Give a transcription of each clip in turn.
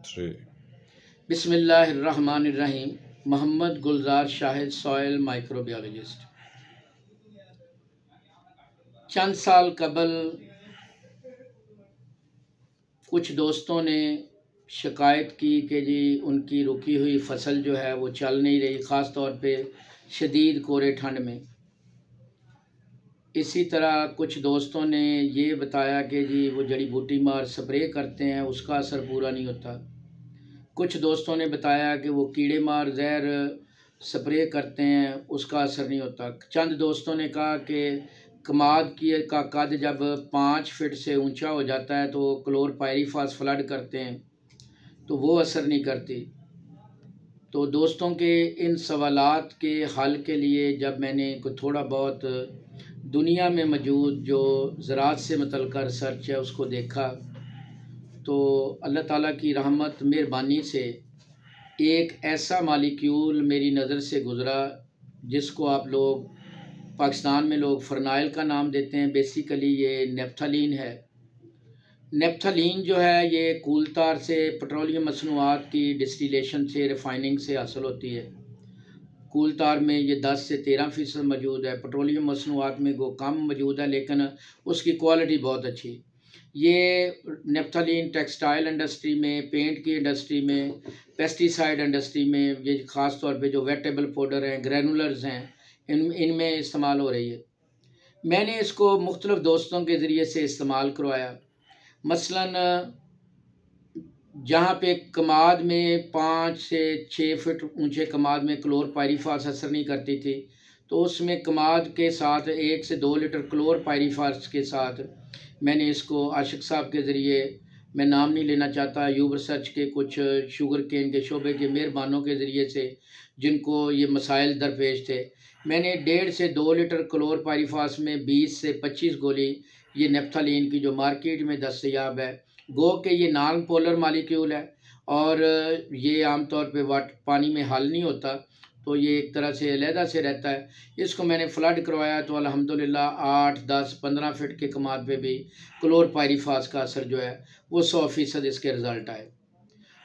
3 बिस्मिल्लाहिर्रहमानिर्रहीम। मोहम्मद गुलजार Shahid, soil microbiologist. चंद साल कबल कुछ दोस्तों ने शिकायत की कि जी उनकी रुकी हुई फसल जो है वो चल नहीं रही, ख़ास तौर पे शदीद कोरे ठंड में। इसी तरह कुछ दोस्तों ने ये बताया कि जी वो जड़ी बूटी मार स्प्रे करते हैं, उसका असर पूरा नहीं होता। कुछ दोस्तों ने बताया कि वो कीड़े मार जहर स्प्रे करते हैं, उसका असर नहीं होता। चंद दोस्तों ने कहा कि कमाद का कद जब 5 फीट से ऊंचा हो जाता है तो क्लोरपायरीफास फ्लड करते हैं, तो वो असर नहीं करती। तो दोस्तों के इन सवालात के हल के लिए जब मैंने थोड़ा बहुत दुनिया में मौजूद जो ज़राअत से मुतल्लिक़ रिसर्च है उसको देखा, तो अल्लाह ताला की रहमत मेहरबानी से एक ऐसा मालिक्यूल मेरी नज़र से गुज़रा जिसको आप लोग पाकिस्तान में लोग फ़रनाइल का नाम देते हैं। बेसिकली ये नेफ्थलीन है। नेफ्थलीन जो है ये कूलतार से, पेट्रोलियम मसनूआत की डिस्टिलेशन से, रिफाइनिंग से हासिल होती है। कूलतार में ये 10 से 13% मौजूद है, पेट्रोलियम मसनूआत में वो कम मौजूद है लेकिन उसकी क्वालिटी बहुत अच्छी। ये नेफ्थलीन टेक्सटाइल इंडस्ट्री में, पेंट की इंडस्ट्री में, पेस्टिसाइड इंडस्ट्री में, ये ख़ास तौर पे जो वेटेबल पाउडर हैं, ग्रैनुलर्स हैं, इनमें इस्तेमाल हो रही है। मैंने इसको मुख्तलिफ़ दोस्तों के ज़रिए से इस्तेमाल करवाया। मसलन जहाँ पे कमाद में 5 से 6 फीट ऊंचे कमाद में क्लोरपायरीफास असर नहीं करती थी, तो उसमें कमाद के साथ 1 से 2 लीटर क्लोरपायरीफास के साथ मैंने इसको आशिक साहब के ज़रिए, मैं नाम नहीं लेना चाहता, यूब रिसर्च के कुछ शुगर केन के शोबे के मेहरबानों के ज़रिए से जिनको ये मसाइल दरपेश थे, मैंने 1.5 से 2 लीटर क्लोरपायरीफास में 20 से 25 गोली ये नेफ्थलीन की जो मार्केट में दस्तयाब है, गो के ये नॉन पोलर मालिक्यूल है और ये आमतौर पे पानी में हल नहीं होता, तो ये एक तरह से अलहदा से रहता है। इसको मैंने फ्लड करवाया तो अल्हम्दुलिल्लाह 8, 10, 15 फीट के कमाद पे भी क्लोरपायरीफास का असर जो है वो 100% इसके रिज़ल्ट आए।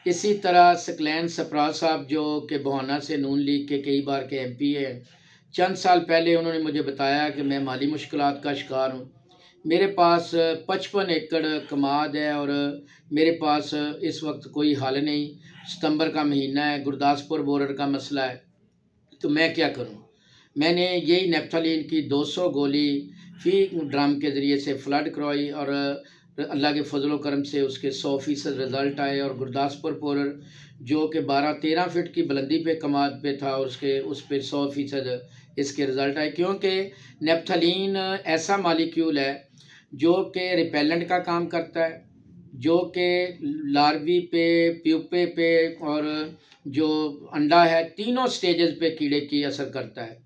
इसी तरह सकलैन सप्रा साहब जो कि बहाना से नून लीग के कई बार के MP हैं, चंद साल पहले उन्होंने मुझे बताया कि मैं माली मुश्किलात का शिकार हूँ, मेरे पास 55 एकड़ कमाद है और मेरे पास इस वक्त कोई हल नहीं, सितंबर का महीना है, गुरदासपुर बॉर्डर का मसला है, तो मैं क्या करूं। मैंने यही नेफ्थलीन की 200 गोली फी ड्रम के ज़रिए से फ्लड करवाई और अल्लाह के फजल करम से उसके 100% रिज़ल्ट आए और गुरदासपुर बॉर्डर जो कि 12-13 फीट की बुलंदी पे कमाद पे था और उस पर 100% इसके रिज़ल्ट आए, क्योंकि नेफ्थलीन ऐसा मालिक्यूल है जो कि रिपेलेंट का काम करता है, जो कि लार्वी पे, प्यूपे पे और जो अंडा है, तीनों स्टेजेस पे कीड़े की असर करता है।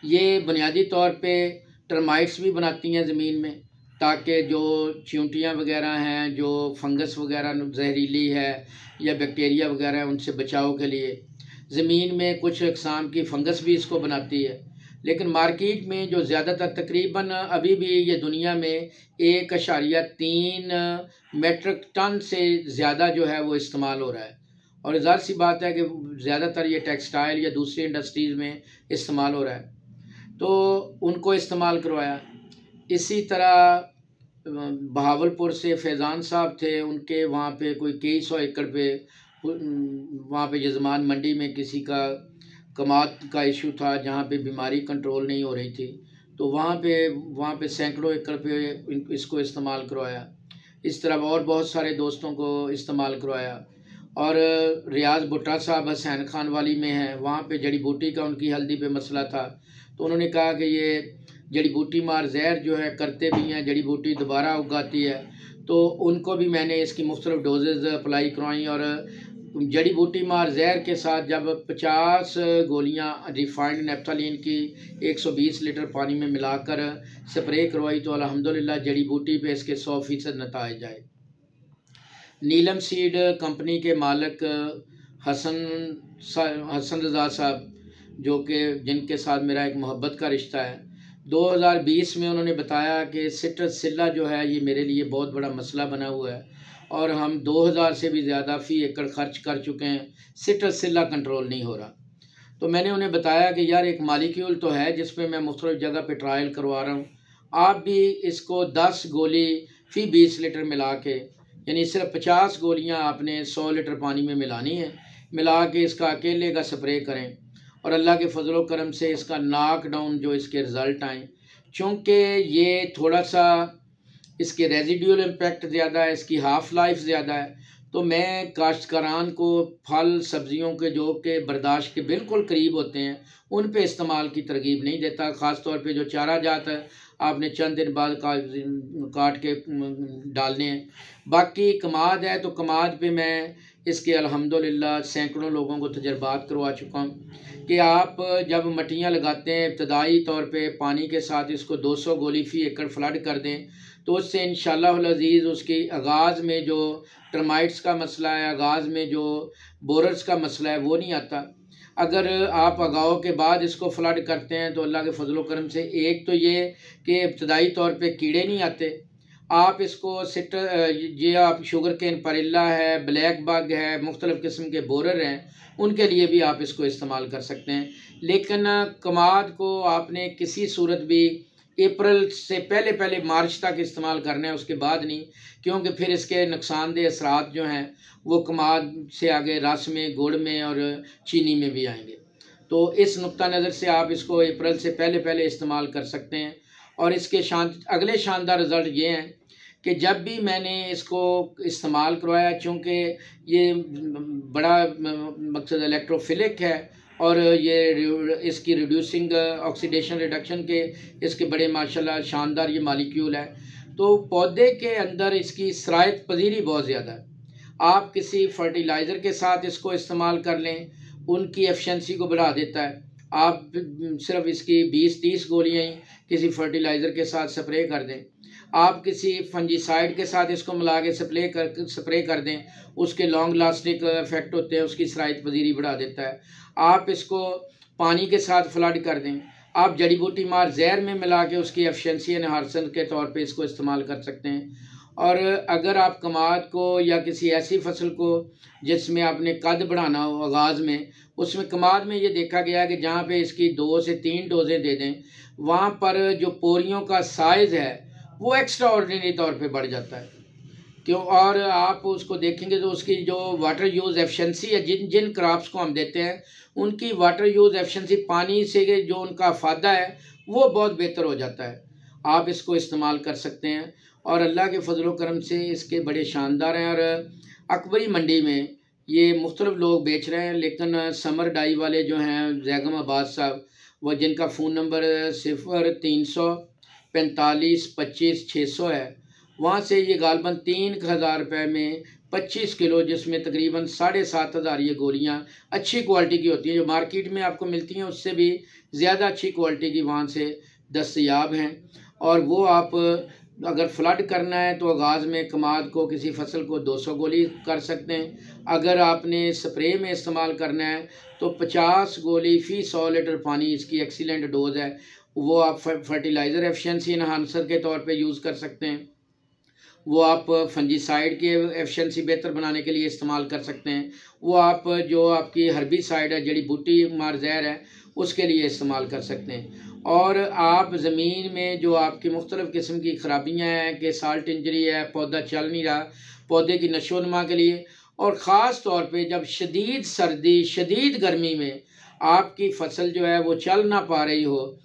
ये बुनियादी तौर पे टर्माइट्स भी बनाती हैं ज़मीन में, ताकि जो चींटियाँ वगैरह हैं, जो फंगस वगैरह जहरीली है या बैक्टीरिया वगैरह है, उनसे बचाव के लिए ज़मीन में कुछ अक़साम की फंगस भी इसको बनाती है। लेकिन मार्केट में जो ज़्यादातर तकरीबन अभी भी ये दुनिया में 1.3 मेट्रिक टन से ज़्यादा जो है वो इस्तेमाल हो रहा है और ज़ाहिर सी बात है कि ज़्यादातर ये टेक्सटाइल या दूसरी इंडस्ट्रीज़ में इस्तेमाल हो रहा है, तो उनको इस्तेमाल करवाया। इसी तरह बहावलपुर से फैज़ान साहब थे, उनके वहाँ पे कोई कई सौ एकड़ पे वहाँ पे यजमान मंडी में किसी का कमाद का इशू था जहाँ पे बीमारी कंट्रोल नहीं हो रही थी, तो वहाँ पे सैकड़ों एकड़ पे इसको इस्तेमाल करवाया। इस तरह और बहुत सारे दोस्तों को इस्तेमाल करवाया। और रियाज भुट्टा साहब हसैन खान वाली में हैं, वहाँ पे जड़ी बूटी का उनकी हल्दी पे मसला था, तो उन्होंने कहा कि ये जड़ी बूटी मार जहर जो है करते भी हैं, जड़ी बूटी दोबारा उगाती है, तो उनको भी मैंने इसकी मुख्तलिफ डोजेज़ अप्लाई करवाई और जड़ी बूटी मार जहर के साथ जब 50 गोलियां रिफाइंड नेफ्थलीन की 120 लीटर पानी में मिलाकर स्प्रे करवाई तो अल्हम्दुलिल्लाह जड़ी बूटी पे इसके 100% नताइज आए। नीलम सीड कंपनी के मालिक हसन रज़ा साहब, जो कि जिनके साथ मेरा एक मोहब्बत का रिश्ता है, 2020 में उन्होंने बताया कि सिट्रस सिल्ला जो है ये मेरे लिए बहुत बड़ा मसला बना हुआ है और हम 2000 से भी ज़्यादा फ़ी एकड़ खर्च कर चुके हैं, सिट्रसिला कंट्रोल नहीं हो रहा। तो मैंने उन्हें बताया कि यार एक मालिक्यूल तो है जिस पे मैं मुख्तलिफ़ जगह पे ट्रायल करवा रहा हूँ, आप भी इसको 10 गोली फ़ी 20 लीटर मिला के, यानी सिर्फ 50 गोलियाँ आपने 100 लीटर पानी में मिलानी है, मिला के इसका अकेले का स्प्रे करें और अल्लाह के फजल करम से इसका नॉक डाउन जो इसके रिज़ल्ट आए, चूँकि ये थोड़ा सा इसके रेजिडुअल इम्पैक्ट ज़्यादा है, इसकी हाफ़ लाइफ ज़्यादा है, तो मैं काश्तकारान को फल सब्ज़ियों के जो कि बर्दाश्त के बिल्कुल करीब होते हैं उन पे इस्तेमाल की तरगीब नहीं देता। ख़ास तौर पे जो चारा जात है आपने चंद दिन बाद काट के डालने हैं। बाकी कमाद है तो कमाद पे मैं इसके अल्हम्दुलिल्लाह सैकड़ों लोगों को तजर्बात करवा चुका हूँ कि आप जब मटियाँ लगाते हैं इब्तदाई तौर पे पानी के साथ इसको 200 गोली फ़ी एकड़ फ्लड कर दें, तो उससे इंशाअल्लाह अज़ीज़ उसकी आगाज़ में जो टर्माइट्स का मसला है, आगाज़ में जो बोरर्स का मसला है वो नहीं आता। अगर आप अगाव के बाद इसको फ्लड करते हैं तो अल्लाह के फजल करम से एक तो ये कि इब्तदाई तौर पे कीड़े नहीं आते। आप इसको ये आप शुगर केन परिल्ला है, ब्लैक बग है, मुख्तलिफ़ किस्म के बोरर हैं, उनके लिए भी आप इसको इस्तेमाल कर सकते हैं। लेकिन कमाद को आपने किसी सूरत भी अप्रैल से पहले मार्च तक इस्तेमाल करना है, उसके बाद नहीं, क्योंकि फिर इसके नुकसानदेह असरात जो हैं वो कमाद से आगे रस में, गुड़ में और चीनी में भी आएंगे। तो इस नुक्ता नज़र से आप इसको अप्रैल से पहले इस्तेमाल कर सकते हैं। और इसके अगले शानदार रिज़ल्ट ये हैं कि जब भी मैंने इसको इस्तेमाल करवाया, चूँकि ये बड़ा मकसद इलेक्ट्रोफिलिक है और ये इसकी रिड्यूसिंग ऑक्सीडेशन रिडक्शन के इसके बड़े माशाल्लाह शानदार ये मालिक्यूल है, तो पौधे के अंदर इसकी सरायत पजीरी बहुत ज़्यादा है। आप किसी फर्टिलाइज़र के साथ इसको इस्तेमाल कर लें, उनकी एफिशिएंसी को बढ़ा देता है। आप सिर्फ इसकी 20-30 गोलियाँ ही किसी फर्टिलाइज़र के साथ स्प्रे कर दें, आप किसी फंजीसाइड के साथ इसको मिला के स्प्रे कर दें, उसके लॉन्ग लास्टिक इफ़ेक्ट होते हैं, उसकी सरायत पजीरी बढ़ा देता है। आप इसको पानी के साथ फ्लड कर दें, आप जड़ी बूटी मार जहर में मिला के उसकी एफिशिएंसी एनहांसर के तौर पे इसको इस्तेमाल कर सकते हैं। और अगर आप कमाद को या किसी ऐसी फसल को जिसमें आपने कद बढ़ाना हो आगाज़ में, उसमें कमाद में ये देखा गया है कि जहाँ पे इसकी 2 से 3 डोजें दे दें, वहाँ पर जो पोरियों का साइज़ है वो एक्स्ट्रा ऑर्डिनरी तौर पे बढ़ जाता है। क्यों? और आप उसको देखेंगे तो उसकी जो वाटर यूज़ एफिशिएंसी है, जिन क्रॉप्स को हम देते हैं उनकी वाटर यूज़ एफिशिएंसी, पानी से जो उनका फ़ायदा है वो बहुत बेहतर हो जाता है। आप इसको इस्तेमाल कर सकते हैं और अल्लाह के फजल करम से इसके बड़े शानदार हैं। और अकबरी मंडी में ये मुख्तलिफ़ लोग बेच रहे हैं, लेकिन समर डाई वाले जो हैं जैगम अब्बास साहब, वह जिनका फ़ोन नंबर 0345 25 600 है, वहाँ से ये गालबन 3000 रुपये में 25 किलो, जिसमें तकरीबन 7500 ये गोलियाँ अच्छी क्वालिटी की होती हैं, जो मार्केट में आपको मिलती हैं उससे भी ज़्यादा अच्छी क्वालिटी की वहाँ से दस्तयाब हैं। और वो आप अगर फ्लड करना है तो आगाज़ में कमाद को किसी फसल को 200 गोली कर सकते हैं। अगर आपने स्प्रे में इस्तेमाल करना है तो 50 गोली फ़ी 100 लीटर पानी इसकी एक्सीलेंट डोज है, वो आप फर्टिलाइज़र एफिशिएंसी एनहांसर के तौर पे यूज़ कर सकते हैं। वो आप फंजीसाइड की एफिशिएंसी बेहतर बनाने के लिए इस्तेमाल कर सकते हैं। वो आप जो आपकी हर्बिसाइड है, जड़ी बूटी मार जहर है, उसके लिए इस्तेमाल कर सकते हैं। और आप ज़मीन में जो आपकी मुख्तलिफ़ किस्म की ख़राबियाँ हैं कि साल्ट इंजरी है, पौधा चल नहीं रहा, पौधे की नशोनुमा के लिए, और ख़ास तौर पे जब शदीद सर्दी शदीद गर्मी में आपकी फसल जो है वो चल ना पा रही हो,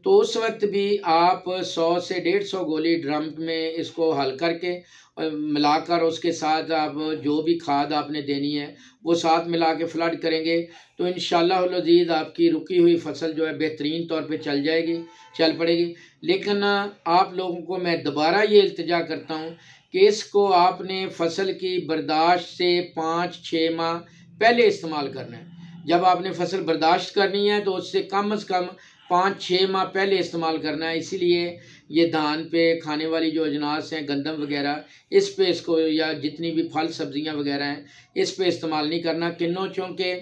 तो उस वक्त भी आप 100 से 150 गोली ड्रम में इसको हल करके मिलाकर उसके साथ आप जो भी खाद आपने देनी है वो साथ मिला के फ्लड करेंगे तो इंशाअल्लाह अज़ीज़ आपकी रुकी हुई फसल जो है बेहतरीन तौर पे चल पड़ेगी। लेकिन आप लोगों को मैं दोबारा ये इल्तिजा करता हूँ कि इसको आपने फसल की बर्दाश्त से 5-6 माह पहले इस्तेमाल करना है। जब आपने फसल बर्दाश्त करनी है तो उससे कम से कम 5-6 माह पहले इस्तेमाल करना है। इसीलिए ये धान पे खाने वाली जो अजनास हैं, गंदम वगैरह, इस पे इसको, या जितनी भी फल सब्जियां वगैरह हैं, इस पे इस्तेमाल नहीं करना। किन्नों चूँकि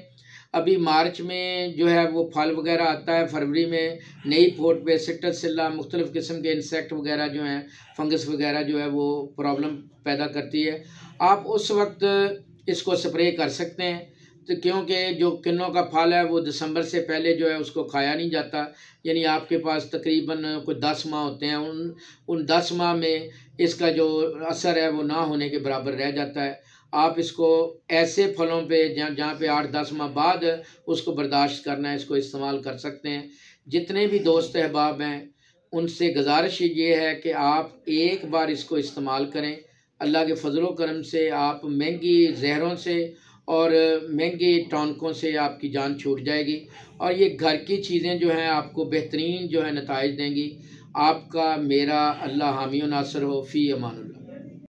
अभी मार्च में जो है वो फल वगैरह आता है, फरवरी में नई फोट पे सिट्रसिल्ला मुख्तलिफ़ किस्म के इंसेक्ट वगैरह जो हैं, फंगस वगैरह जो है वो प्रॉब्लम पैदा करती है। आप उस वक्त इसको स्प्रे कर सकते हैं, तो क्योंकि जो किन्नों का फल है वो दिसंबर से पहले जो है उसको खाया नहीं जाता, यानी आपके पास तकरीबन कोई 10 माह होते हैं, उन 10 माह में इसका जो असर है वो ना होने के बराबर रह जाता है। आप इसको ऐसे फलों पे जहाँ पे 8-10 माह बाद उसको बर्दाश्त करना है, इसको इस्तेमाल कर सकते हैं। जितने भी दोस्त अहबाब हैं उनसे गुजारिश ये है कि आप एक बार इसको इस्तेमाल करें। अल्लाह के फजलो करम से आप महंगी जहरों से और महंगे टॉनिकों से आपकी जान छूट जाएगी, और ये घर की चीज़ें जो हैं आपको बेहतरीन जो है नताइज देंगी। आपका मेरा अल्लाह हामी व नासर हो। फ़ी अमानुल्लाह।